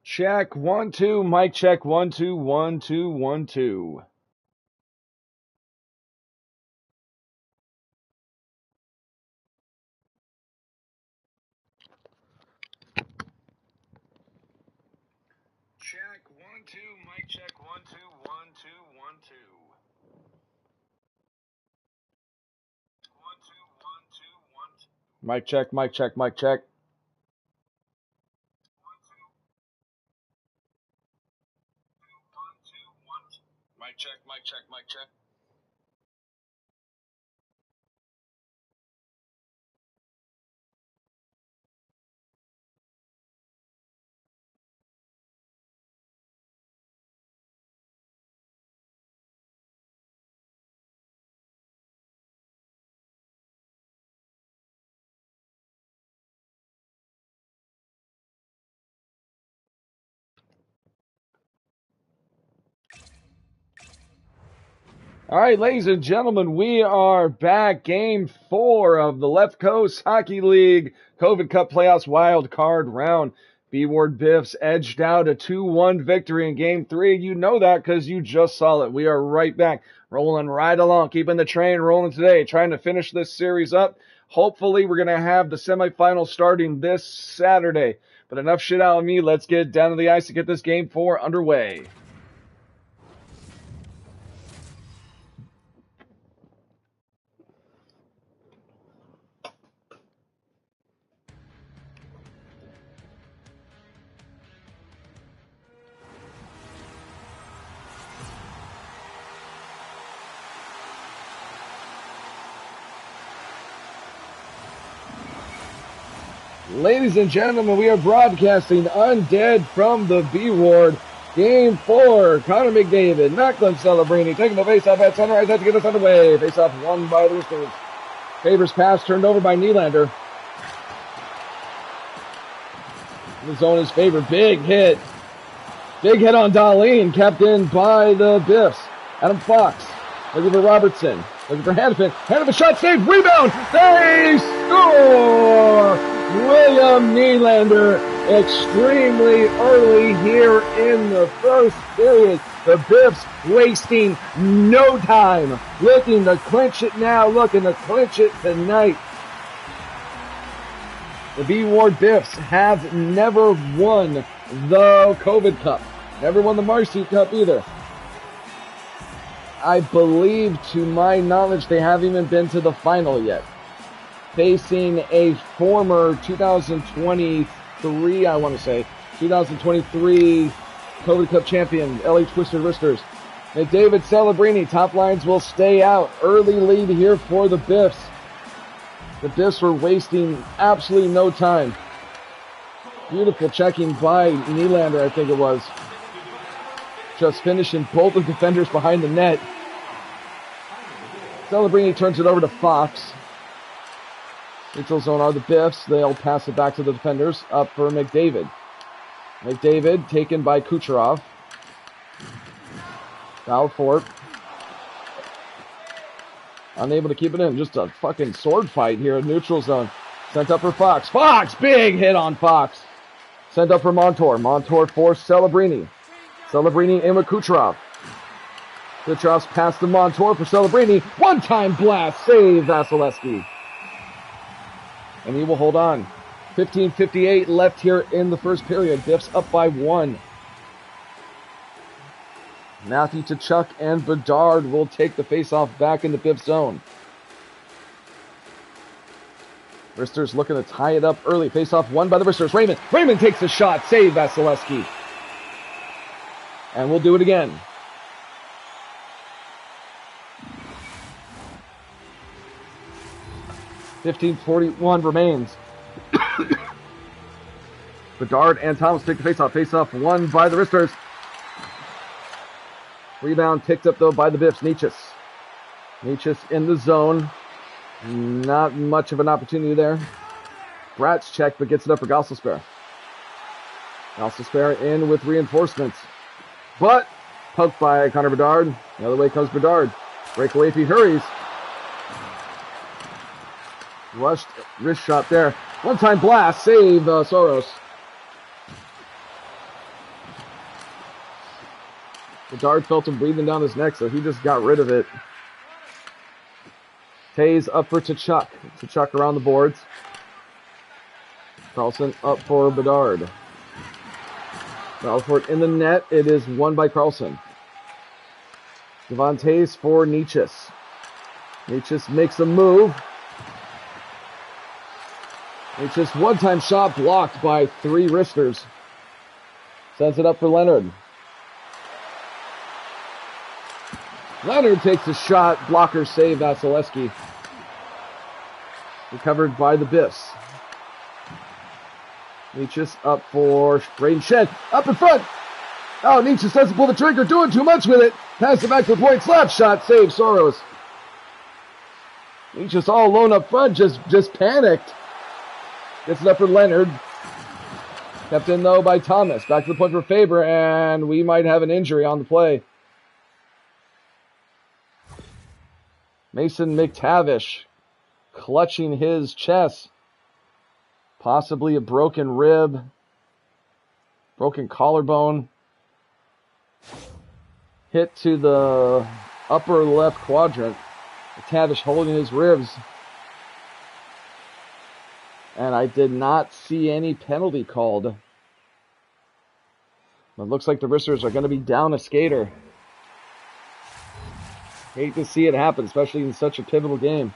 Check 1 2. Mic check 1 2 1 2 1 2. Check 1 2. Mic check 1 2 1 2 1 2. 1 2 1 2 1 2. Mic check, mic check, mic check. 1 2 1 2 1 2. Mic check, mic check, mic check. All right, ladies and gentlemen, we are back. Game 4 of the Left Coast Hockey League COVID Cup Playoffs Wild Card Round. B-Ward Biffs edged out a 2-1 victory in Game 3. You know that because you just saw it. We are right back, rolling right along, keeping the train rolling today, trying to finish this series up. Hopefully, we're going to have the semifinals starting this Saturday. But enough shit out of me. Let's get down to the ice to get this Game 4 underway. Ladies and gentlemen, we are broadcasting Undead from the B-Ward. Game 4, Connor McDavid, Macklin Celebrini taking the face-off at center ice to get us underway. Face-off won by the Roosters. Favors pass turned over by Nylander. The zone is favored. Big hit. Big hit on Darlene, kept in by the Biffs. Adam Fox looking for Robertson. Looking for Hannafin. Hannafin shot saved. Rebound. They score! William Nylander extremely early here in the first period. The Biffs wasting no time. Looking to clinch it now. Looking to clinch it tonight. The B-Ward Biffs have never won the COVID Cup. Never won the Marcy Cup either. I believe, to my knowledge, they haven't even been to the final yet. Facing a former 2023, I want to say, 2023 COVID Cup champion, LA Twisted Wristers. McDavid, Celebrini, top lines will stay out. Early lead here for the Biffs. The Biffs were wasting absolutely no time. Beautiful checking by Nylander, I think it was. Just finishing both the defenders behind the net. Celebrini turns it over to Fox. Neutral zone are the Biffs. They'll pass it back to the defenders. Up for McDavid. McDavid taken by Kucherov. Foul for it. Unable to keep it in. Just a fucking sword fight here in neutral zone. Sent up for Fox. Fox! Big hit on Fox. Sent up for Montour. Montour for Celebrini. Celebrini in with Kucherov. Kucherov's pass to Montour for Celebrini. One-time blast. Save Vasilevsky. And he will hold on. 15:58 left here in the first period. Biffs up by 1. Matthew Tkachuk and Bedard will take the faceoff back in the Biff zone. Wristers looking to tie it up early. Faceoff won by the Wristers. Raymond takes the shot. Save Vasilevsky. And we'll do it again. .41 remains. Bedard and Thomas take the faceoff. Faceoff won by the Wristers. Rebound picked up, though, by the Biffs. Nietzsche in the zone. Not much of an opportunity there. Bratz check, but gets it up for Gosselspare. Gosselspare in with reinforcements. But poked by Connor Bedard. The other way comes Bedard. Breakaway if he hurries. Rushed wrist shot there. One-time blast. Save Soros. Bedard felt him breathing down his neck, so he just got rid of it. Tays up for Tkachuk. Tkachuk around the boards. Carlson up for Bedard. Ralford in the net. It is won by Carlson. Devon Tays for Nichus. Nichus makes a move. Nichus one-time shot blocked by 3 wristers. Sends it up for Leonard. Leonard takes a shot. Blocker save. Vasilevsky. Recovered by the Biffs. Nichus up for Braden Shen. Up in front. Oh, Nichus doesn't pull the trigger. Doing too much with it. Pass it back to the point. Slap shot. Save. Soros. Nichus all alone up front. Just panicked. Gets it up for Leonard. Kept in, though, by Thomas. Back to the point for Faber, and we might have an injury on the play. Mason McTavish clutching his chest. Possibly a broken rib. Broken collarbone. Hit to the upper left quadrant. McTavish holding his ribs. And I did not see any penalty called. It looks like the wristers are going to be down a skater. Hate to see it happen, especially in such a pivotal game.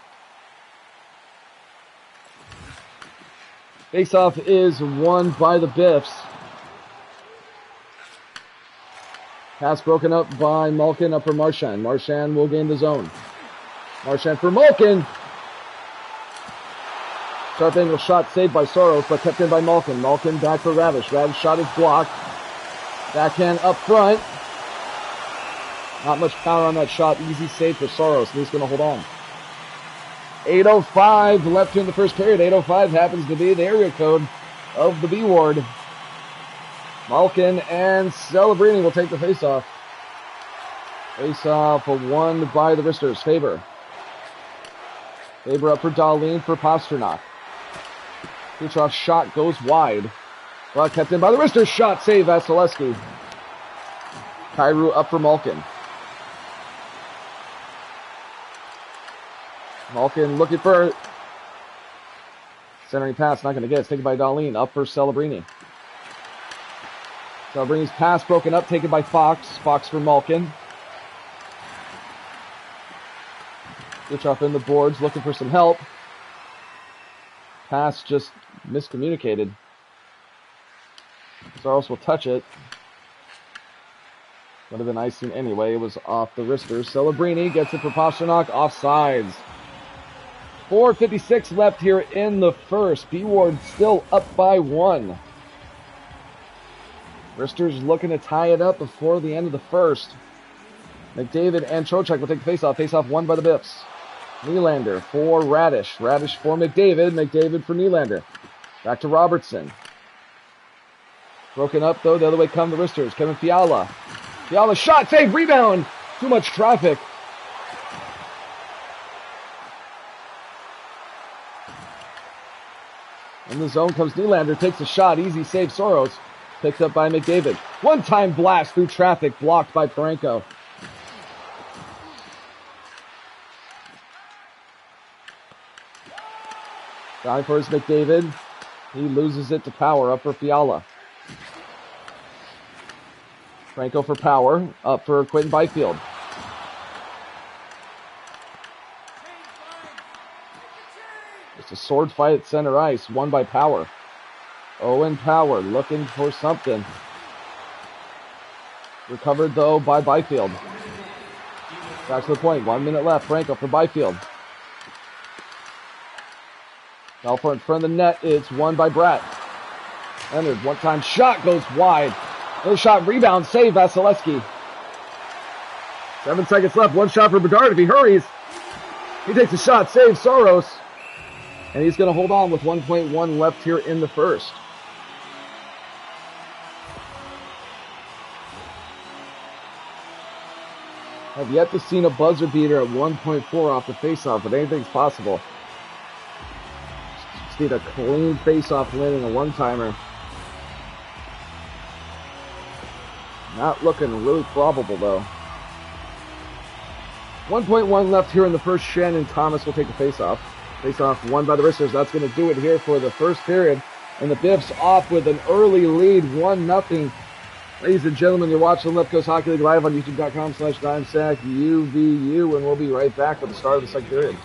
Faceoff is won by the Biffs. Pass broken up by Malkin up for Marchand. Marchand will gain the zone. Marchand for Malkin. Sharp angle shot saved by Soros, but kept in by Malkin. Malkin back for Ravish. Ravish shot is blocked. Backhand up front. Not much power on that shot. Easy save for Soros, and he's going to hold on. 8:05 left here in the first period. 8:05 happens to be the area code of the B Ward. Malkin and Celebrini will take the faceoff. Faceoff won by the wristers. Faber. Faber up for Dahlin for Pasternak. Kucherov's shot goes wide. Well, kept in by the wristers. Shot save Vasilevsky. Kyrou up for Malkin. Malkin looking for centering pass. Not going to get it. It's taken by Dahlin. Up for Celebrini. Celebrini's pass broken up. Taken by Fox. Fox for Malkin. Kucherov in the boards. Looking for some help. Pass just miscommunicated. Saros will touch it. Would have been icing anyway. It was off the wristers. Celebrini gets it for Pasternak. Offsides. 4:56 left here in the first. B Ward still up by 1. Wristers looking to tie it up before the end of the first. McDavid and Trocheck will take the faceoff. Faceoff won by the Biffs. Nylander for Radish. Radish for McDavid. McDavid for Nylander. Back to Robertson. Broken up, though. The other way come the wristers. Kevin Fiala. Fiala shot. Save. Rebound. Too much traffic. In the zone comes Nylander. Takes a shot. Easy save. Soros. Picked up by McDavid. One-time blast through traffic. Blocked by Parenko. Trying for his McDavid. He loses it to Power. Up for Fiala. Franco for Power. Up for Quentin Byfield. It's a sword fight at center ice. Won by Power. Owen Power looking for something. Recovered, though, by Byfield. Back to the point. 1 minute left. Franco for Byfield. Balfour in front of the net. It's won by Bratt. Leonard, one-time shot goes wide. Another shot, rebound, save Vasilevsky. 7 seconds left. One shot for Bedard if he hurries. He takes a shot, saves Soros. And he's going to hold on with 1.1 left here in the first. I've yet to see a buzzer beater at 1.4 off the faceoff, but anything's possible. Just need a clean faceoff win and a one-timer. Not looking really probable, though. 1.1 left here in the first. Shannon Thomas will take the face-off. Face-off won by the Roosters. That's going to do it here for the first period. And the Biffs off with an early lead, 1-0. Ladies and gentlemen, you're watching Left Coast Hockey League live on YouTube.com/DimeSackUVU, and we'll be right back with the start of the second period.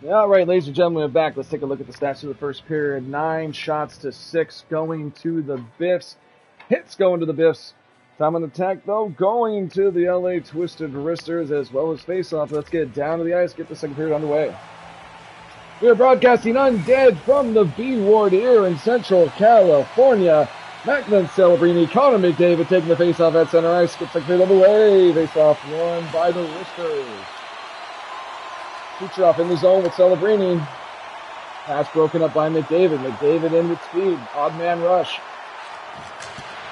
All right, ladies and gentlemen, we're back. Let's take a look at the stats of the first period. 9 shots to 6 going to the Biffs. Hits going to the Biffs. Time on attack, though, going to the LA Twisted Wristers as well as face-off. Let's get down to the ice, get the second period underway. We are broadcasting undead from the B Ward here in Central California. Macklin Celebrini, Connor McDavid taking the face-off at center ice. Get second period underway. Face-off won by the Wristers. Kucherov in the zone with Celebrini. Pass broken up by McDavid. McDavid in with speed. Odd man rush.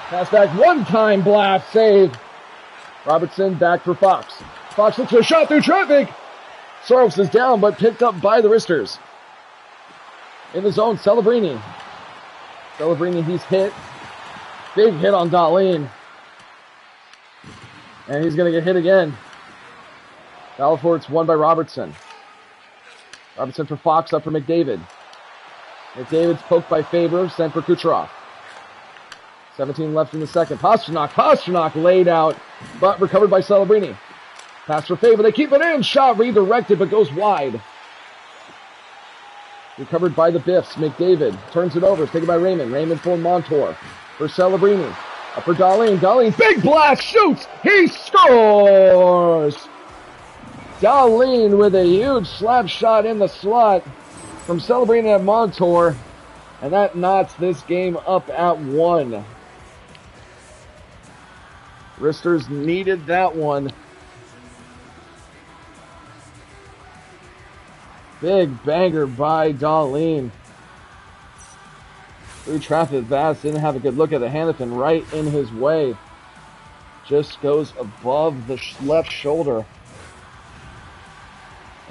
Pass back, one-time blast save. Robertson back for Fox. Fox looks for a shot through traffic. Soros is down, but picked up by the Wristers. In the zone, Celebrini. Celebrini, he's hit. Big hit on Darlene. And he's going to get hit again. Balfour's won by Robertson. Robertson for Fox, up for McDavid. McDavid's poked by Faber, sent for Kucherov. 17 left in the second. Pasternak laid out, but recovered by Celebrini. Pass for Faber, they keep it in. Shot redirected, but goes wide. Recovered by the Biffs. McDavid turns it over. It's taken by Raymond. Raymond for Montour. For Celebrini. Up for Darlene. Darlene, big blast, shoots. He scores! Darlene with a huge slap shot in the slot from Celebrini at Montour. And that knots this game up at 1. Risters needed that one. Big banger by Darlene. Through traffic, Vass didn't have a good look at the Hannafin right in his way. Just goes above the left shoulder.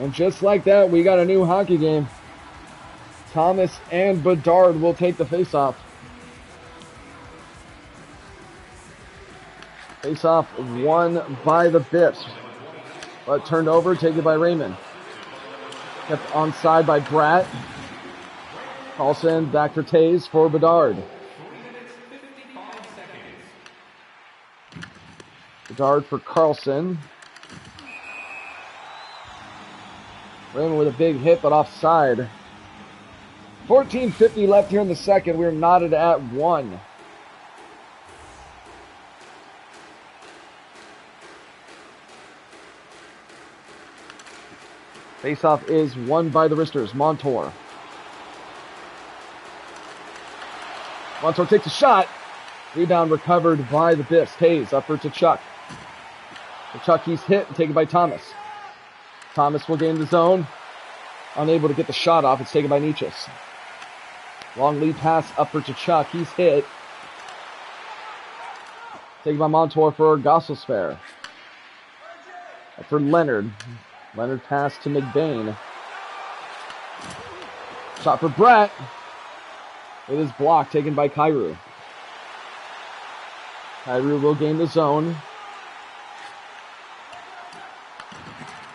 And just like that, we got a new hockey game. Thomas and Bedard will take the face-off. Face-off won by the Biffs. But turned over, taken by Raymond. Kept onside by Bratt. Carlson back for Taze for Bedard. Bedard for Carlson. Raymond with a big hit, but offside. 14:50 left here in the second. We're knotted at 1. Faceoff is won by the Risters. Montour. Montour takes a shot. Rebound recovered by the Biffs. Taze upward to Chuck. To Chuck, he's hit and taken by Thomas. Thomas will gain the zone. Unable to get the shot off. It's taken by Nietzsches. Long lead pass upward to Chuck. He's hit. Taken by Montour for Gosselsfair. For Leonard. Leonard pass to McBain. Shot for Brett. With his block taken by Kyrou. Kyrou will gain the zone.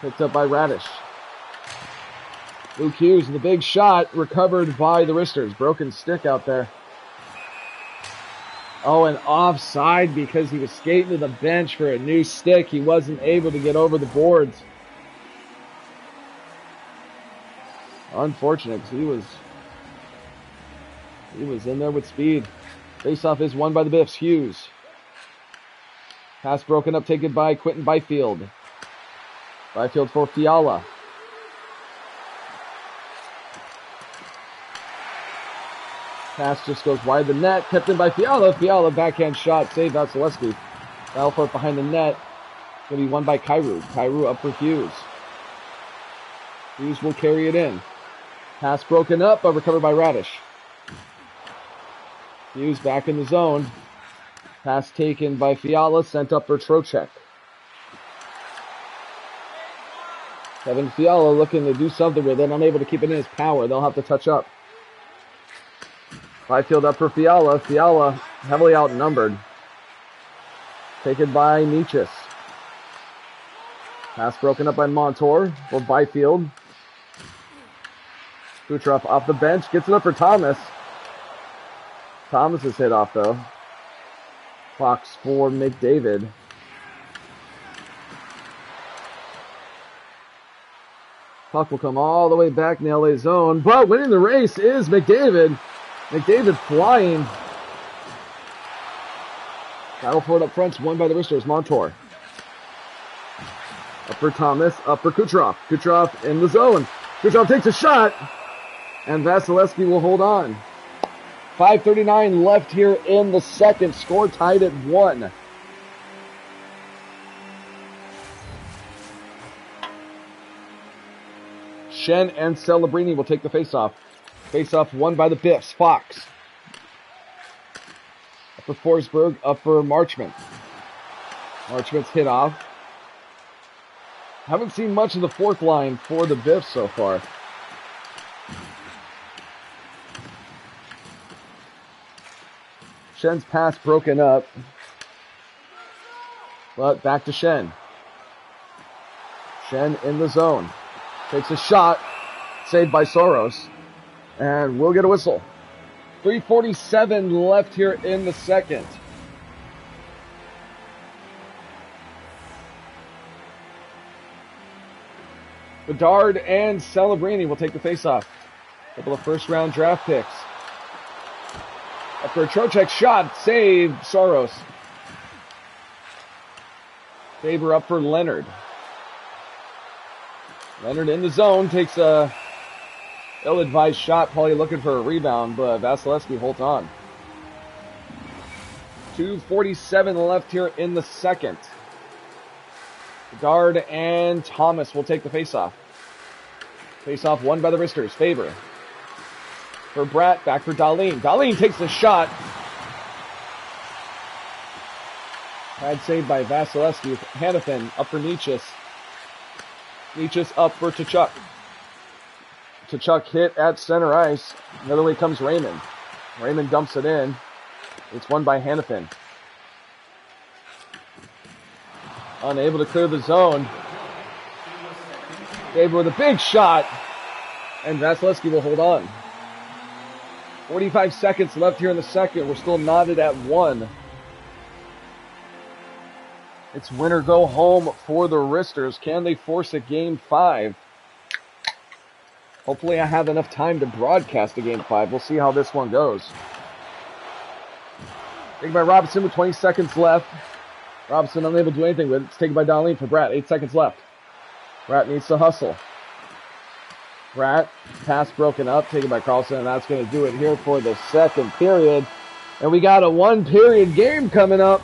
Picked up by Radish. Luke Hughes, the big shot, recovered by the Risters. Broken stick out there. Oh, and offside because he was skating to the bench for a new stick. He wasn't able to get over the boards. Unfortunate, because he was in there with speed. Faceoff is won by the Biffs. Hughes. Pass broken up, taken by Quentin Byfield. Byfield for Fiala. Pass just goes wide the net, kept in by Fiala. Fiala backhand shot, saved Vasilevsky. Balfour behind the net. Going to be won by Kyrou. Kyrou up for Hughes. Hughes will carry it in. Pass broken up, but recovered by Radish. Hughes back in the zone. Pass taken by Fiala, sent up for Trocheck. Kevin Fiala looking to do something with it, unable to keep it in his power. They'll have to touch up. Byfield up for Fiala. Fiala heavily outnumbered. Taken by Nietzsche. Pass broken up by Montour for Byfield. Kucherov off the bench, gets it up for Thomas. Thomas is hit off though. Fox for McDavid. Puck will come all the way back in the LA zone, but winning the race is McDavid. McDavid flying. Battle for it up front, won by the Risters. Montour. Up for Thomas, up for Kucherov. Kucherov in the zone. Kucherov takes a shot, and Vasilevsky will hold on. 5:39 left here in the second. Score tied at 1. Shen and Celebrini will take the faceoff. Faceoff won by the Biffs. Fox. Up for Forsberg, up for Marchment. Marchment's hit off. Haven't seen much of the fourth line for the Biffs so far. Shen's pass broken up. But back to Shen. Shen in the zone. Takes a shot. Saved by Soros. And we'll get a whistle. 3:47 left here in the second. Bedard and Celebrini will take the faceoff. Couple of first-round draft picks. After a Trocheck shot, save Soros. Faber up for Leonard. Leonard in the zone, takes a Ill-advised shot, probably looking for a rebound, but Vasilevsky holds on. 2:47 left here in the second. Guard and Thomas will take the faceoff. Faceoff won by the Wristers. Favor for Bratt, back for Dahlin. Dahlin takes the shot. Pad saved by Vasilevsky. Hanifin up for Nichis. Nichis up for Tkachuk. Tkachuk hit at center ice. The other way comes Raymond. Raymond dumps it in. It's won by Hanifin. Unable to clear the zone. Faber with a big shot. And Vasilevsky will hold on. 45 seconds left here in the second. We're still knotted at 1. It's win or go home for the Wristers. Can they force a Game 5? Hopefully I have enough time to broadcast a Game 5. We'll see how this one goes. Taken by Robinson with 20 seconds left. Robinson unable to do anything with it. It's taken by Dahlin for Bratt. 8 seconds left. Bratt needs to hustle. Bratt, pass broken up, taken by Carlson, and that's going to do it here for the second period. And we got a 1-period game coming up.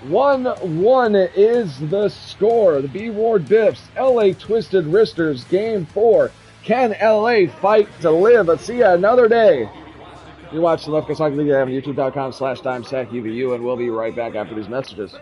1-1 is the score. The B Ward Biffs, LA Twisted Wristers, Game 4. Can LA fight to live? Let's see you another day. You watch the Left Coast Hockey League on youtube.com/timesackuvu, and we'll be right back after these messages.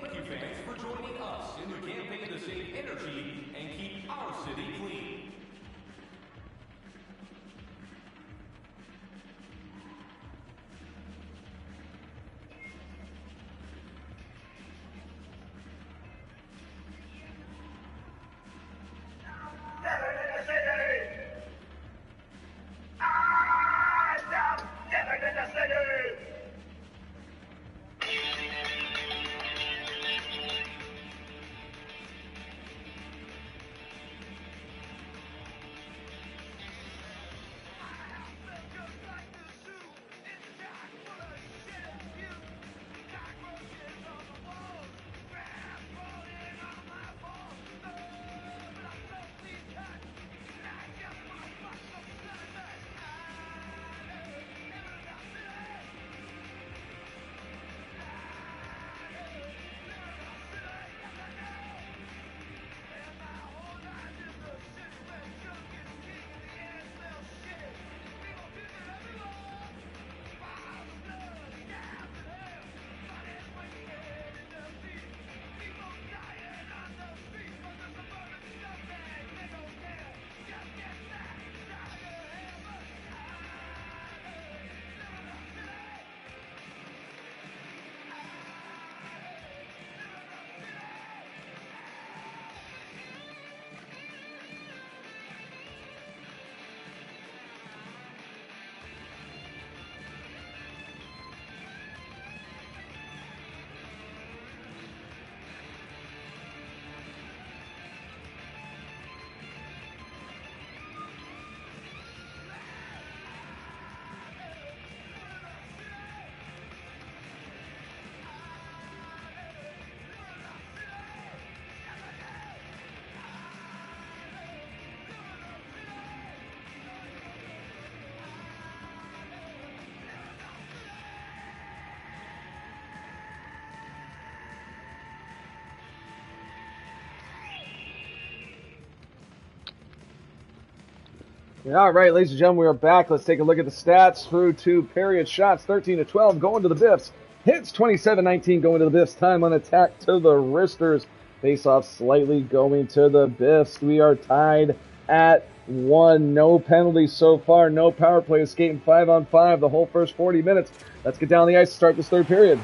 All right, ladies and gentlemen, we are back. Let's take a look at the stats through 2 period shots. 13-12 going to the Biffs. Hits 27-19 going to the Biffs. Time on attack to the Wristers. Face-off slightly going to the Biffs. We are tied at 1. No penalties so far. No power play. Skating 5-on-5 the whole first 40 minutes. Let's get down the ice to start this third period.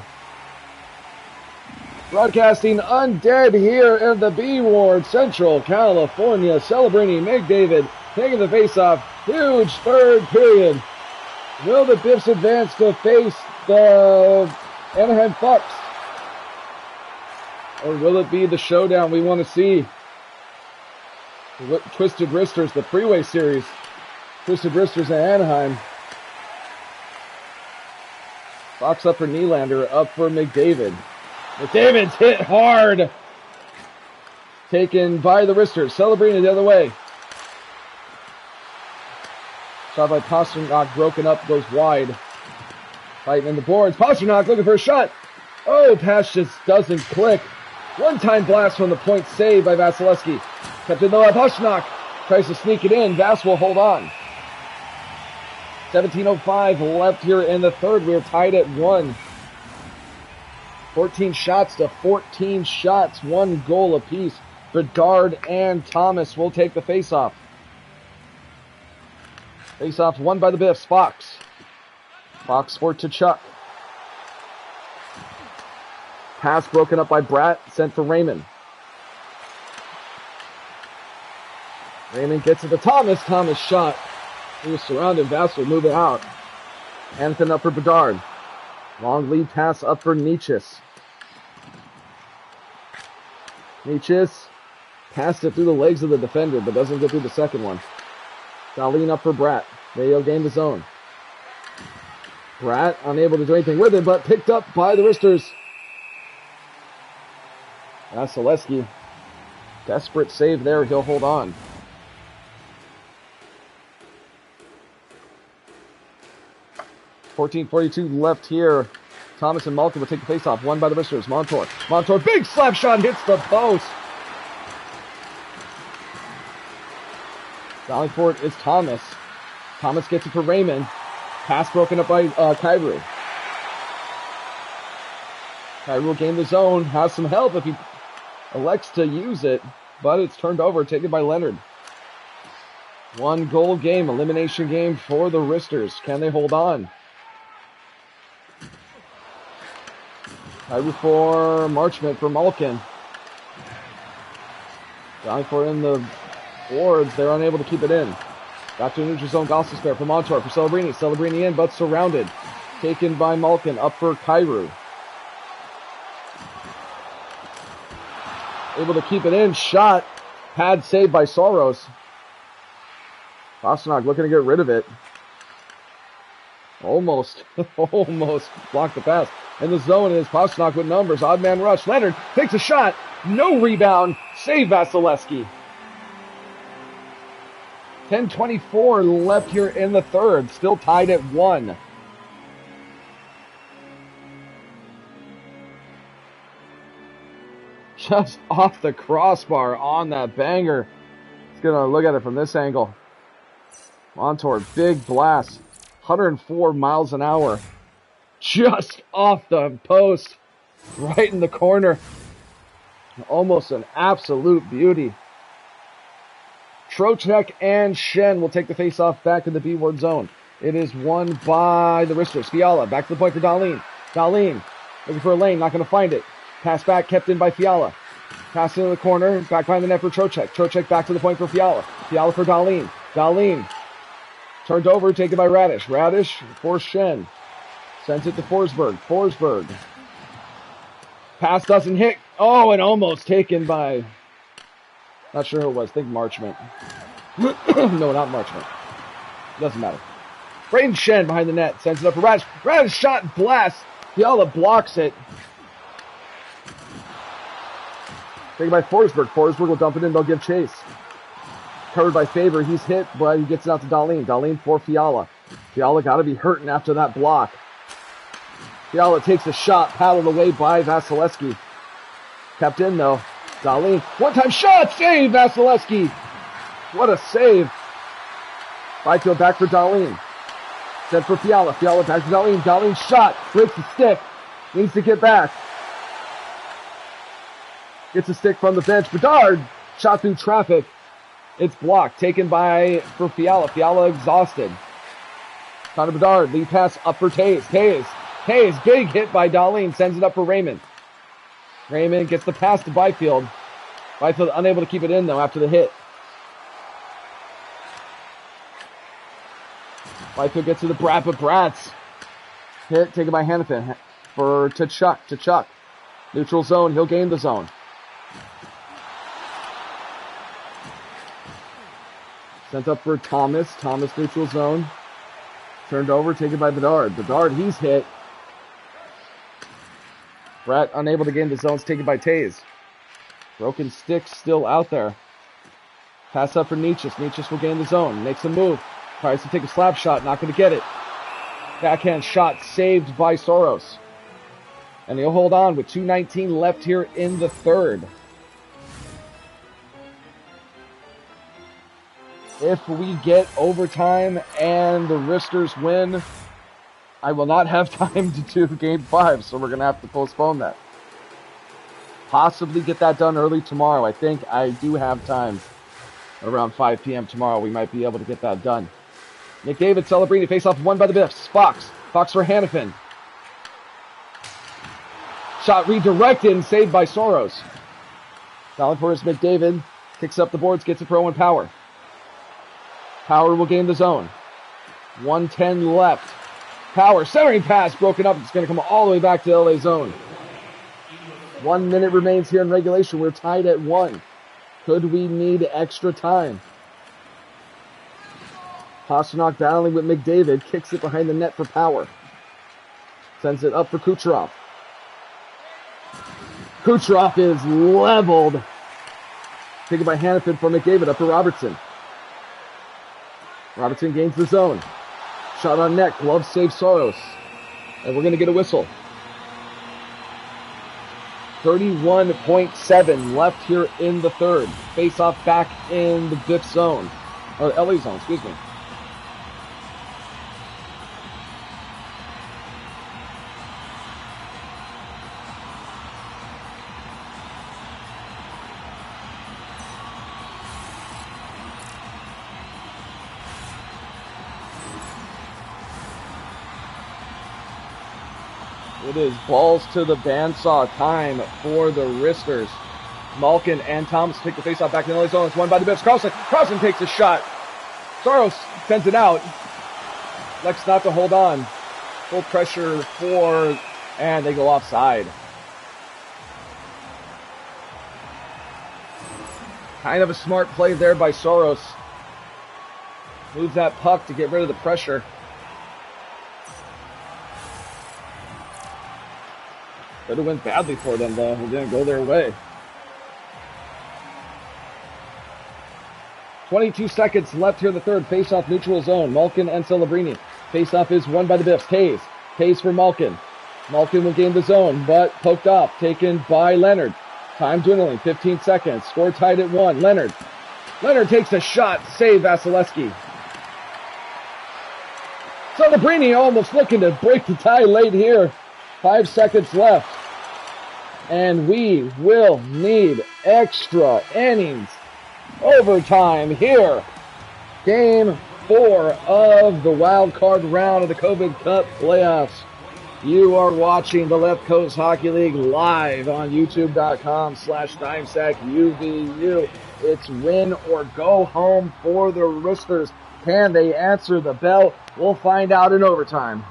Broadcasting undead here in the B Ward, Central California, celebrating McDavid, taking the face-off. Huge third period. Will the Biffs advance to face the Anaheim Ducks? Or will it be the showdown we want to see? Twisted Wristers, the Freeway Series. Twisted Wristers in Anaheim. Fox up for Nylander, up for McDavid. McDavid's hit hard. Taken by the Wristers. Celebrating the other way. Shot by Pasternak, broken up, goes wide. Fighting in the boards. Pasternak looking for a shot. Oh, pass just doesn't click. One-time blast from the point, saved by Vasilevsky. Kept in though by Pasternak. Tries to sneak it in. Vass will hold on. 17:05 left here in the third. We're tied at 1. 14 shots to 14 shots. 1 goal apiece. Bedard and Thomas will take the face-off. Face-off won by the Biffs. Fox. Fox for Tkachuk. Pass broken up by Bratt. Sent for Raymond. Raymond gets it to Thomas. Thomas shot. He was surrounded. Vass will move it out. Hanifin up for Bedard. Long lead pass up for Nichis. Nichis passed it through the legs of the defender, but doesn't get through the second one. Dahlin up for Bratt. They'll gain the zone. Bratt unable to do anything with it, but picked up by the wristers. Vasilevsky. Desperate save there. He'll hold on. .42 left here. Thomas and Malkin will take the face-off. Won by the wristers. Montour. Montour, big slap shot, hits the post. Rallying for it is Thomas. Thomas gets it for Raymond. Pass broken up by Kyrou. Kyrou will gain the zone. Has some help if he elects to use it, but it's turned over, taken by Leonard. 1 goal game, elimination game for the wristers. Can they hold on? Kyrou for Marchment for Malkin. Dying for in the boards. They're unable to keep it in. Back to the neutral zone. Goss's spare for Montour for Celebrini. Celebrini in, but surrounded. Taken by Malkin. Up for Kyrou. Able to keep it in. Shot. Pad saved by Soros. Pasternak looking to get rid of it. Almost blocked the pass. In the zone is Pasternak with numbers. Odd man rush. Leonard takes a shot. No rebound. Save Vasilevsky. 10:24 left here in the third. Still tied at 1. Just off the crossbar on that banger. It's going to look at it from this angle. Montour, big blast. 104 miles an hour. Just off the post. Right in the corner. Almost an absolute beauty. Trocheck and Shen will take the face-off back in the B-ward zone. It is won by the wristers. Fiala back to the point for Dahlin. Dahlin looking for a lane, not going to find it. Pass back, kept in by Fiala. Pass into the corner, back behind the net for Trocheck. Trocheck back to the point for Fiala. Fiala for Dahlin. Dahlin turned over, taken by Radish. Radish for Shen. Sends it to Forsberg. Forsberg. Pass doesn't hit. Oh, and almost taken by... Not sure who it was. I think Marchment. No, not Marchment. Doesn't matter. Braden Shen behind the net. Sends it up for Radish. Radish shot blast. Fiala blocks it. Taken by Forsberg. Forsberg will dump it in. They'll give chase. Covered by Faber. He's hit, but he gets it out to Dahlin. Dahlin for Fiala. Fiala got to be hurting after that block. Fiala takes a shot. Paddled away by Vasilevsky. Kept in, though. Dahlin, one-time shot, save, Vasilevsky. What a save. Byfield back for Dahlin. Sent for Fiala. Fiala back to Dahlin. Dahlin shot, breaks the stick. Needs to get back. Gets a stick from the bench. Bedard shot through traffic. It's blocked. Taken for Fiala. Fiala exhausted. Connor Bedard, lead pass up for Tays. Tays, big hit by Dahlin. Sends it up for Raymond. Raymond gets the pass to Byfield. Byfield unable to keep it in, though, after the hit. Byfield gets to the Bratt, but Bratt's hit taken by Hanifin for Tkachuk. Neutral zone. He'll gain the zone. Sent up for Thomas. Thomas neutral zone. Turned over, taken by Bedard. Bedard, he's hit. Bratt unable to gain the zones, taken by Tays. Broken stick still out there. Pass up for Nichis. Nichis will gain the zone. Makes a move. Tries to take a slap shot, not going to get it. Backhand shot saved by Soros. And he'll hold on with 2:19 left here in the third. If we get overtime and the Risters win, I will not have time to do Game 5, so we're going to have to postpone that. Possibly get that done early tomorrow. I think I do have time. Around 5 p.m. tomorrow, we might be able to get that done. McDavid, Celebrini, face-off won by the Biffs. Fox for Hannafin. Shot redirected and saved by Soros. Down for his McDavid. Kicks up the boards, gets it for Owen Power. Power will gain the zone. 1:10 left. Power, centering pass, broken up. It's going to come all the way back to LA zone. 1 minute remains here in regulation. We're tied at 1. Could we need extra time? Pasternak battling with McDavid. Kicks it behind the net for Power. Sends it up for Kucherov. Kucherov is leveled. Taken by Hannafin for McDavid. Up to Robertson. Robertson gains the zone. Shot on net. Glove save Soros. And we're going to get a whistle. 31.7 left here in the third. Face-off back in the Biff zone. Or LA zone, excuse me. It is balls to the bandsaw time for the Risters. Malkin and Thomas take the faceoff back in the LA zone. It's won by the Biffs. Carlson takes a shot. Soros sends it out. Lex not to hold on. Full pressure and they go offside. Kind of a smart play there by Soros. Moves that puck to get rid of the pressure. Could have went badly for them, though. It didn't go their way. 22 seconds left here in the third. Face-off neutral zone. Malkin and Celebrini. Face-off is won by the Biffs. Tays for Malkin. Malkin will gain the zone, but poked off. Taken by Leonard. Time dwindling. 15 seconds. Score tied at 1. Leonard takes a shot. Save Vasilevsky. Celebrini almost looking to break the tie late here. 5 seconds left. And we will need extra innings. Overtime here. Game 4 of the wild card round of the COVID Cup playoffs. You are watching the Left Coast Hockey League live on youtube.com/DimesackUVU. It's win or go home for the Risters. Can they answer the bell? We'll find out in overtime.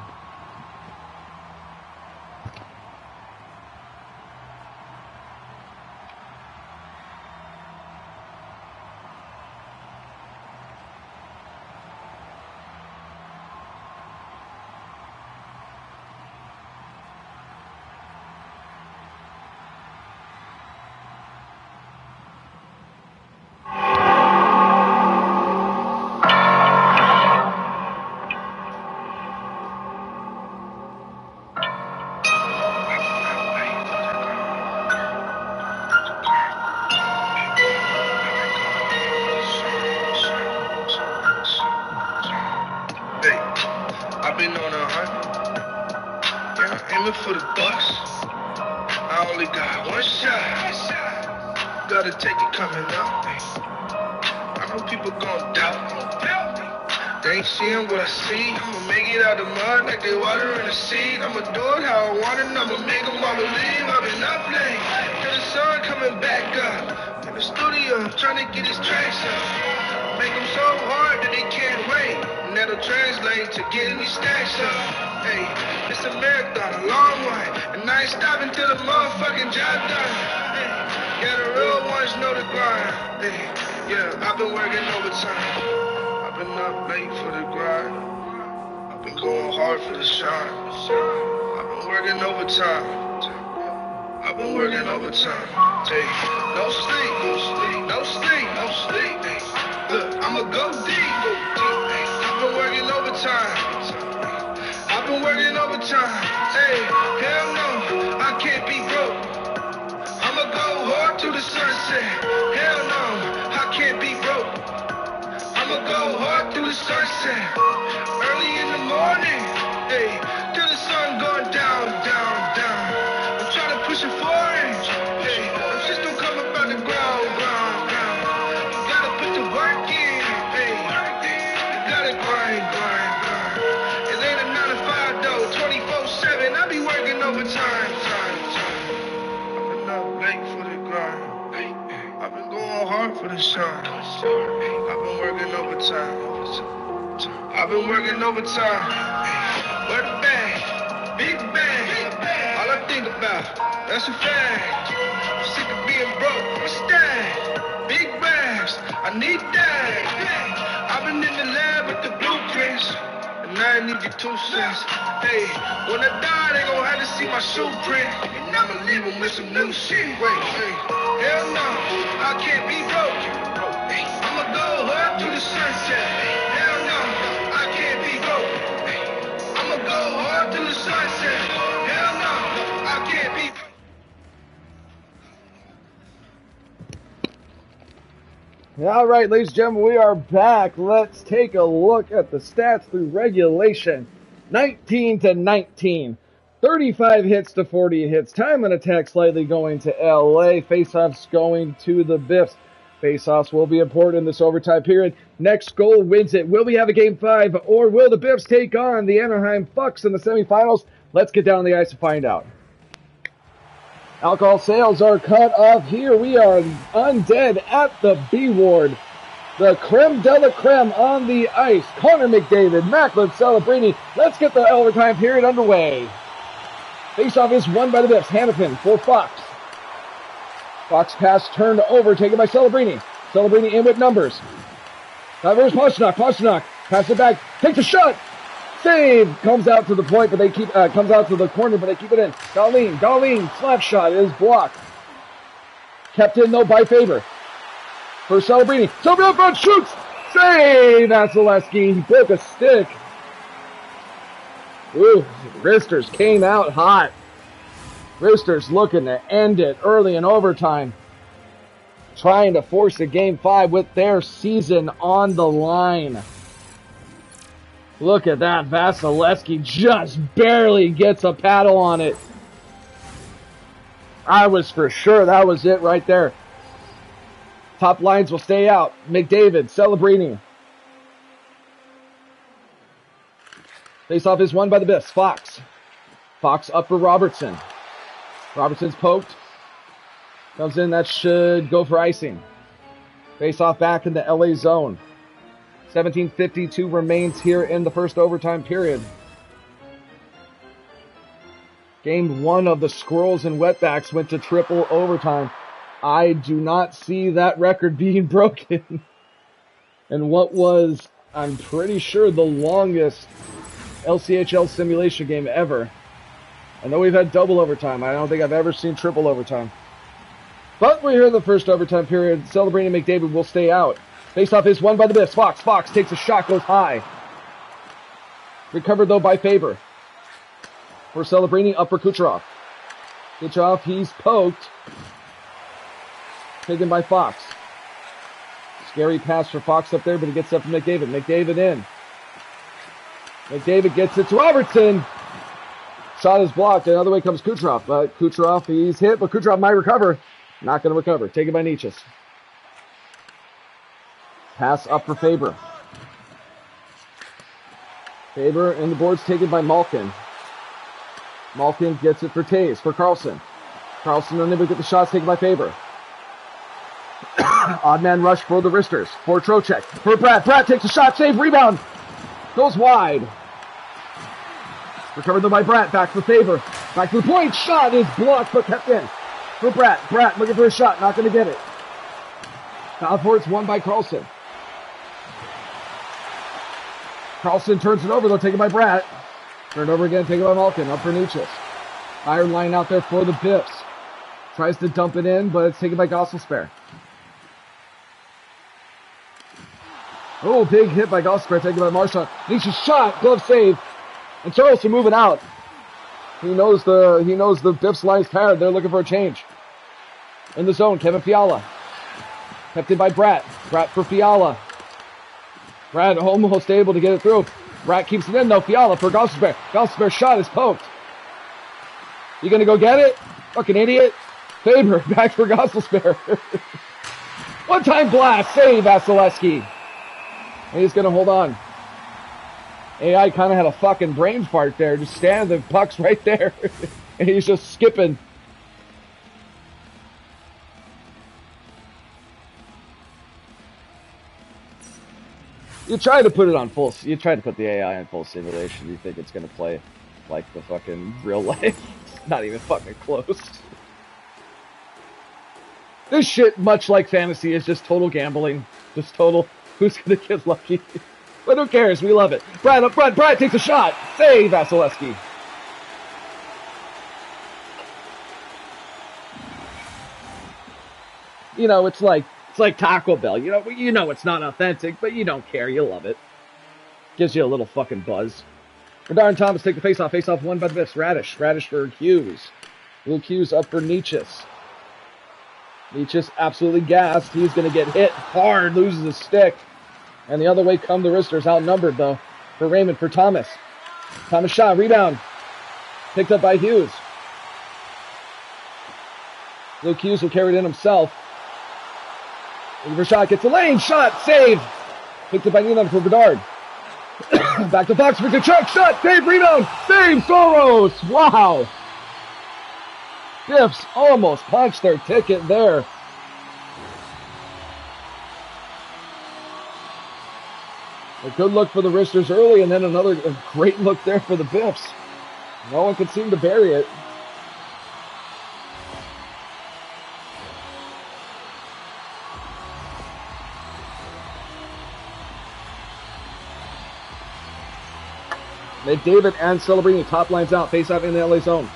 been working overtime. Hey, hell no, I can't be broke. I'ma go hard to the sunset. Hell no, I can't be broke. I'ma go hard through the sunset. Early in the morning, hey, till the sun going down, down, down. I'm trying to push a 4-inch. Hey, I'm just don't come up out the ground, ground, ground. You gotta put the work in, hey. You gotta grind, grind, grind. It ain't a 9 to 5 though, 24/7. I be working overtime, time, time. I've been up late for the grind. I've been going hard for the shine. I've been working overtime. I've been working overtime. Where the bag? Big bag. All I think about, that's a fact. I'm sick of being broke. What's that? Big bags. I need that. I've been in the lab with the blueprints. And I need your 2 cents. Hey, when I die, they gon' have to see my shoe print. And I'ma leave them with some new shit. Wait, hey. Hell no, I can't be broke. I'ma go hard to the sunset. Hell no, I can't be broke. I'ma go hard to the sunset. Hell no, I can't be broke. All right, ladies and gentlemen, we are back. Let's take a look at the stats through regulation. 19-19. 35 hits to 40 hits. Time on attack slightly going to LA. Faceoffs going to the Biffs. Faceoffs will be important in this overtime period. Next goal wins it. Will we have a game 5, or will the Biffs take on the Anaheim Fucks in the semifinals? Let's get down the ice and find out. Alcohol sales are cut off here. We are undead at the B ward. The creme de la creme on the ice. Connor McDavid, Macklin Celebrini. Let's get the overtime period underway. Faceoff is won by the Biffs. Hannafin for Fox. Fox pass turned over, taken by Celebrini. Celebrini in with numbers. Diverse Pasternak. Pasternak pass it back. Takes a shot. Save. Comes out to the point, but they keep comes out to the corner, but they keep it in. Darlene slap shot is blocked. Kept in though by Faber. For Celebrini. Celebrini up front shoots. Save. Vasilevsky. He broke a stick. Ooh, Roosters came out hot. Roosters looking to end it early in overtime. Trying to force a game 5 with their season on the line. Look at that. Vasilevsky just barely gets a paddle on it. I was for sure that was it right there. Top lines will stay out. McDavid, Celebrini. Faceoff is won by the Biffs. Fox. Fox up for Robertson. Robertson's poked. Comes in. That should go for icing. Faceoff back in the LA zone. 17:52 remains here in the first overtime period. Game 1 of the Squirrels and Wetbacks went to triple overtime. I do not see that record being broken. And what was, I'm pretty sure, the longest LCHL simulation game ever. I know we've had double overtime. I don't think I've ever seen triple overtime. But we're here in the first overtime period. Celebrini and McDavid will stay out. Faceoff is won by the Biffs. Fox takes a shot, goes high. Recovered though by Faber. For Celebrini, up for Kucherov. Kucherov, he's poked. Taken by Fox. Scary pass for Fox up there, but he gets up to McDavid. McDavid in. McDavid gets it to Robertson. Shot is blocked. The other way comes Kucherov. But Kucherov, he's hit, but Kucherov might recover. Not going to recover. Taken by Nietzsche. Pass up for Faber. Faber in the boards taken by Malkin. Malkin gets it for Taves, for Carlson. Carlson unable to get the shots taken by Faber. Odd man rush for the Roosters. For Trocheck. For Pratt. Pratt takes a shot. Save. Rebound. Goes wide. Recovered though by Bratt. Back for Faber. Back to the point. Shot is blocked but kept in. For Bratt. Bratt looking for a shot. Not going to get it. Foul for it's won by Carlson. Carlson turns it over though. Taken by Bratt. Turned over again. Taken by Malkin. Up for Nietzsche. Iron line out there for the Biffs. Tries to dump it in, but it's taken by Gosselspare. Oh, big hit by Gosselspare, taken by Marchand. Nietzsche's shot, glove save. And Charleston moving out. He knows the Biffs line's tired. They're looking for a change. In the zone, Kevin Fiala. Kept in by Bratt. Bratt for Fiala. Bratt almost able to get it through. Bratt keeps it in though. Fiala for Gosselsbear. Gosselsbear's shot is poked. You gonna go get it? Fucking idiot. Faber back for Gosselsbear. One-time blast. Save Vasilevsky. And he's gonna hold on. AI kind of had a fucking brain fart there. Just standing, the puck's right there. And he's just skipping. You try to put it on full. You try to put the AI on full simulation. You think it's gonna play like the fucking real life? It's not even fucking close. This shit, much like fantasy, is just total gambling. Just total. Who's gonna get lucky? But who cares? We love it. Brad up front. Brad takes a shot. Save Vasilevsky. You know, it's like Taco Bell. You know it's not authentic, but you don't care. You love it. Gives you a little fucking buzz. Darren Thomas take the face-off. Face-off won by the Biffs. Radish for Hughes. Luke Hughes up for Nietzsche's. Nietzsche's absolutely gassed. He's going to get hit hard. Loses his stick. And the other way come the Roosters. Outnumbered, though. For Raymond, for Thomas. Thomas shot. Rebound. Picked up by Hughes. Luke Hughes will carry it in himself. Looking for shot. Gets the lane. Shot. Save. Picked up by Nylander for Bedard. Back to Fox for Kachuk. Shot. Save. Rebound. Save. Soros. Wow. Biffs almost punched their ticket there. A good look for the Roosters early, and then another great look there for the Biffs. No one could seem to bury it. McDavid and Celebrini, top lines out, face-off in the LA zone.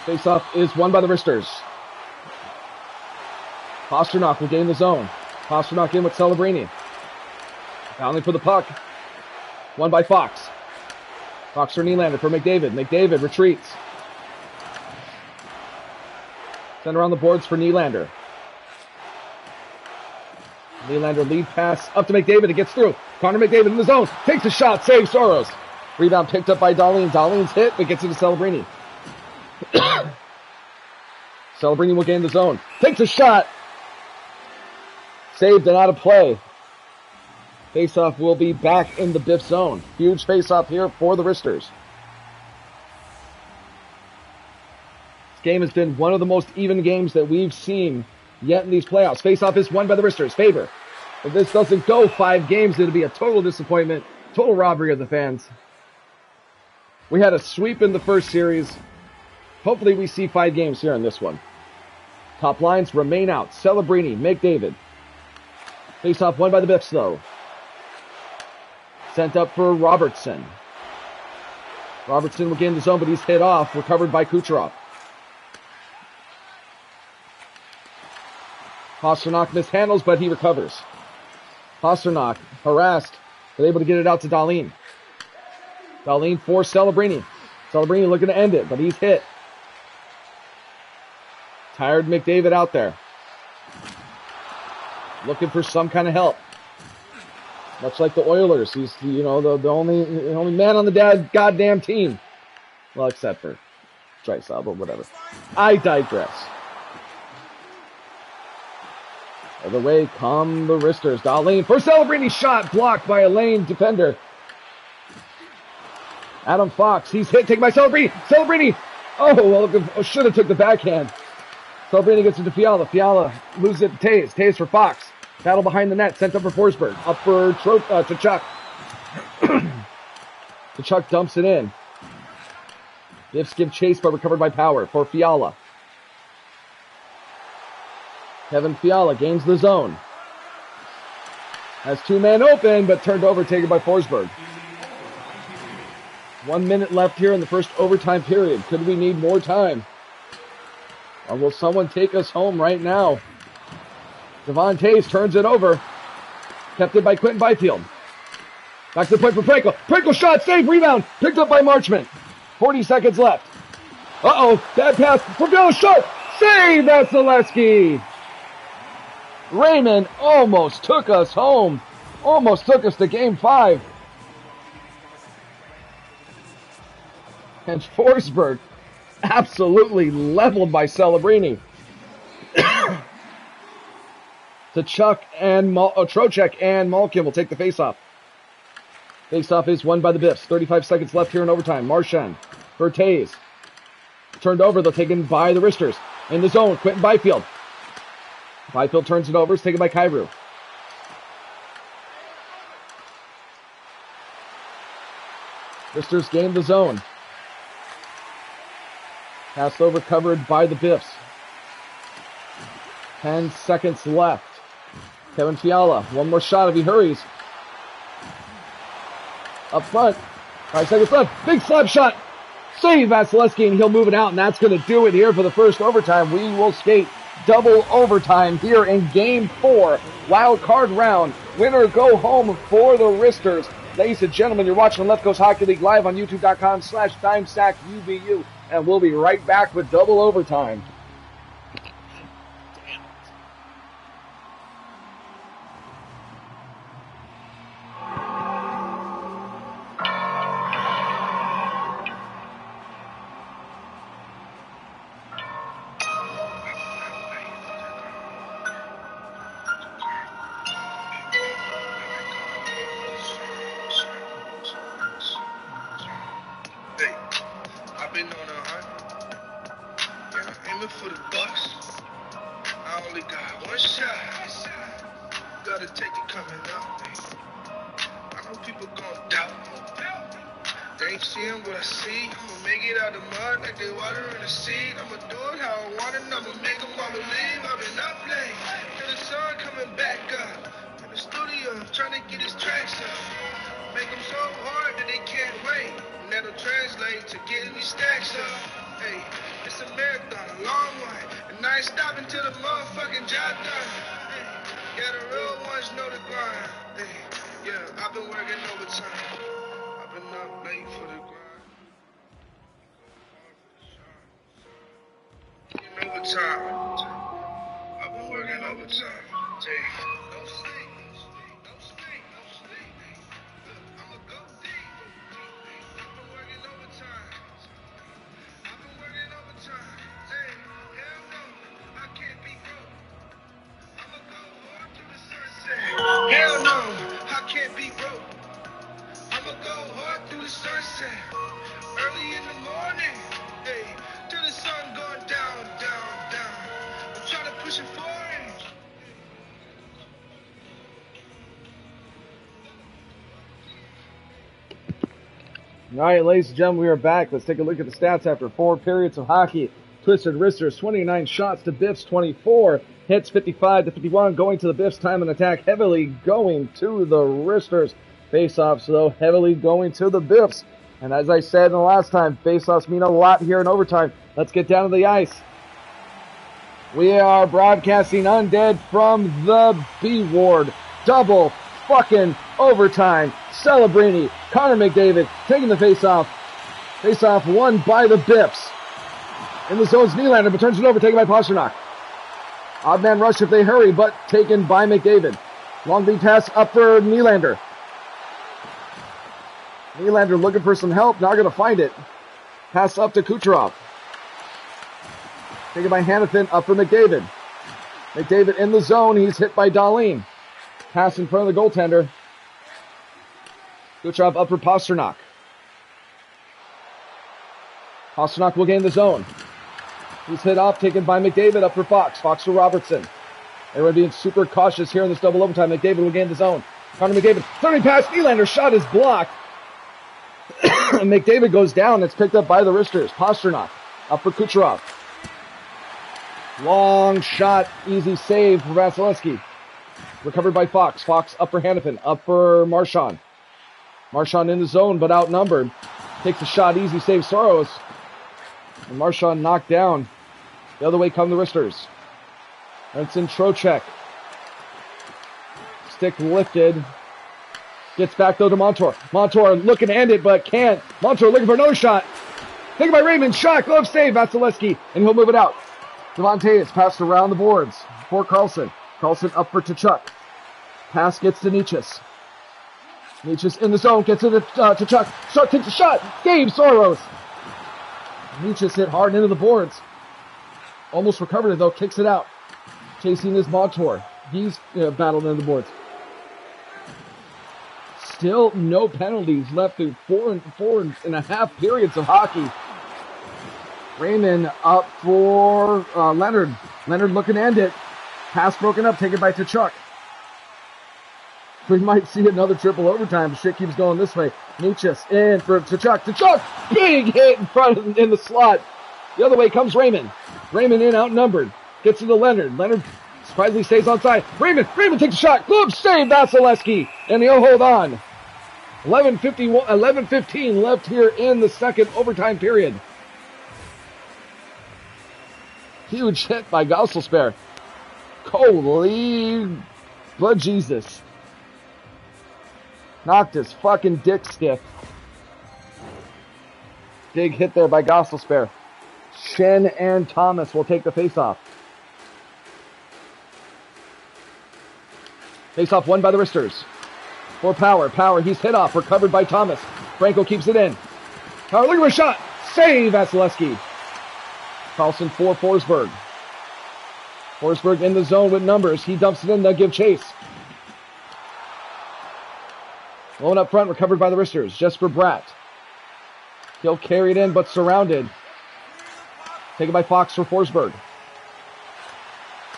Face-off is won by the Roosters. Pasternak will gain the zone. Pasternak in with Celebrini. Fouling for the puck. Won by Fox. Fox for Nylander for McDavid. McDavid retreats. Send around the boards for Nylander. Nylander lead pass up to McDavid. It gets through. Connor McDavid in the zone. Takes a shot. Saves Soros. Rebound picked up by Dahlin. Dahlin's hit, but gets into Celebrini. Celebrini will gain the zone. Takes a shot. Saved and out of play. Faceoff will be back in the Biff zone. Huge faceoff here for the Roosters. This game has been one of the most even games that we've seen yet in these playoffs. Faceoff is won by the Roosters. Faber. If this doesn't go 5 games, it'll be a total disappointment. Total robbery of the fans. We had a sweep in the first series. Hopefully we see 5 games here in this one. Top lines remain out. Celebrini, McDavid. Face-off won by the Biffs, though. Sent up for Robertson. Robertson will gain the zone, but he's hit off. Recovered by Kucherov. Pasternak mishandles, but he recovers. Pasternak, harassed, but able to get it out to Dahlin. Dahlin for Celebrini. Celebrini looking to end it, but he's hit. Tired McDavid out there. Looking for some kind of help. Much like the Oilers. He's, the only man on the goddamn team. Well, except for Draisaitl, but whatever. I digress. Other way come the Roosters. Dahlin for Celebrini. Shot blocked by a lane defender. Adam Fox. He's hit. Taken by Celebrini. Celebrini. Oh, well, should have took the backhand. Celebrini gets into Fiala. Fiala loses it to Taves. Taves for Fox. Battle behind the net. Sent up for Forsberg. Up for Tkachuk. Tkachuk dumps it in. Biffs give chase, but recovered by Power for Fiala. Kevin Fiala gains the zone. Has 2 men open, but turned over, taken by Forsberg. 1 minute left here in the first overtime period. Could we need more time? Or will someone take us home right now? Devon Taves turns it over. Kept it by Quentin Byfield. Back to the point for Frankel. Frankel shot, save, rebound. Picked up by Marchman. 40 seconds left. Uh-oh, bad pass. Fravel shot, save, Vasilevsky. Raymond almost took us home. Almost took us to Game 5. And Forsberg absolutely leveled by Celebrini. To Chuck and Trocheck and Malkin will take the faceoff. Faceoff is won by the Biffs. 35 seconds left here in overtime. Marchand for Taze. Turned over, though, taken by the Wristers. In the zone, Quentin Byfield. Byfield turns it over, it's taken by Kyrou. Wristers gain the zone. Passed over, covered by the Biffs. 10 seconds left. Kevin Fiala, one more shot if he hurries. Up front, 5 seconds left. Big slap shot. Save Vasilevsky, and he'll move it out, and that's going to do it here for the first overtime. We will skate double overtime here in Game 4. Wild card round. Winner go home for the Wristers. Ladies and gentlemen, you're watching Left Coast Hockey League live on youtube.com/TimeStackUBU, and we'll be right back with double overtime. All right, ladies and gentlemen, we are back. Let's take a look at the stats after 4 periods of hockey. Twisted Wristers, 29 shots to Biffs, 24. Hits 55-51, going to the Biffs. Time and attack heavily going to the Wristers. Face-offs, though, heavily going to the Biffs. And as I said in the last time, face-offs mean a lot here in overtime. Let's get down to the ice. We are broadcasting Undead from the B Ward. Double fucking overtime. Celebrini, Connor McDavid taking the face-off. Face-off won by the Biffs. In the zone's Nylander, but turns it over, taken by Pasternak. Odd man rush if they hurry, but taken by McDavid. Long lead pass up for Nylander. Nylander looking for some help, not going to find it. Pass up to Kucherov. Taken by Hanifin, up for McDavid. McDavid in the zone, he's hit by Dahlin. Pass in front of the goaltender. Kucherov up for Pasternak. Pasternak will gain the zone. He's hit off, taken by McDavid, up for Fox. Fox for Robertson. Everyone being super cautious here in this double overtime. McDavid will gain the zone. Connor McDavid, turning pass, Nylander, shot is blocked. McDavid goes down, it's picked up by the Wristers. Pasternak, up for Kucherov. Long shot, easy save for Vasilevsky. Recovered by Fox. Fox up for Hanifin, up for Marchand. Marchand in the zone, but outnumbered. Takes a shot, easy save, Soros. And Marchand knocked down. The other way come the Wristers. Ensign Trocheck. Stick lifted. Gets back though to Montour. Montour looking to end it, but can't. Montour looking for another shot. Taken by Raymond. Shot. Glove save. Vasilevsky. And he'll move it out. Devontae is passed around the boards for Carlson. Carlson up for Tkachuk. Pass gets to Nichas. Nichas in the zone. Gets it to Tkachuk. Tkachuk takes a shot. Dave Soros. Nichas hit hard into the boards. Almost recovered it though. Kicks it out. Chasing is Montour. He's battled into the boards. Still no penalties left through four and a half periods of hockey. Raymond up for Leonard. Leonard looking to end it. Pass broken up, taken by Tkachuk. We might see another triple overtime. Shit keeps going this way. Nichas in for Tkachuk. Tkachuk! Big hit in front of in the slot. The other way comes Raymond. Raymond in outnumbered. Gets it to Leonard. Leonard surprisingly stays on side. Raymond takes a shot. Glove save Vasilevsky. And he'll hold on. 11:15 left here in the second overtime period. Huge hit by Gosselspare. Holy blood Jesus. Knocked his fucking dick stiff. Big hit there by Gosselspare. Shen and Thomas will take the faceoff. Faceoff won by the Wristers. For Power. Power, he's hit off. Recovered by Thomas. Franco keeps it in. Power looking for a shot. Save Vasilevsky. Carlson for Forsberg. Forsberg in the zone with numbers. He dumps it in. They'll give chase. Going up front. Recovered by the Wristers. Jesper Bratt. He'll carry it in, but surrounded. Taken by Fox for Forsberg.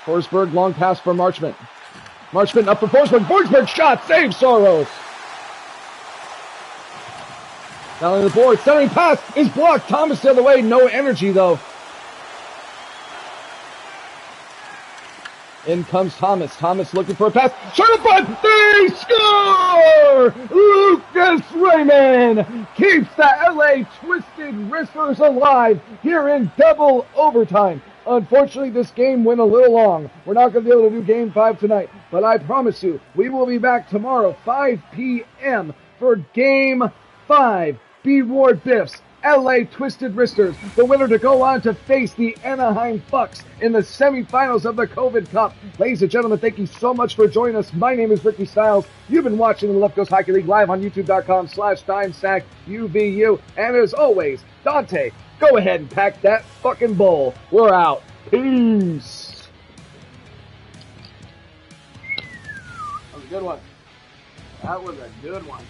Forsberg, long pass for Marchment. Marchment up for Forsberg. Forsberg shot. Save Soros. Down on the board. Centering pass is blocked. Thomas the other way. No energy, though. In comes Thomas. Thomas looking for a pass. Shot up front. They score! Lucas Raymond keeps the LA Twisted Wristers alive here in double overtime. Unfortunately, this game went a little long. We're not going to be able to do Game 5 tonight, but I promise you, we will be back tomorrow, 5 p.m. for Game 5. B-Ward Biffs, LA Twisted Wristers, the winner to go on to face the Anaheim Bucks in the semifinals of the COVID Cup. Ladies and gentlemen, thank you so much for joining us. My name is Ricky Stiles. You've been watching the Left Coast Hockey League live on youtube.com/TimeSackUVU. And as always, Dante, go ahead and pack that fucking bowl. We're out. Peace. That was a good one. That was a good one.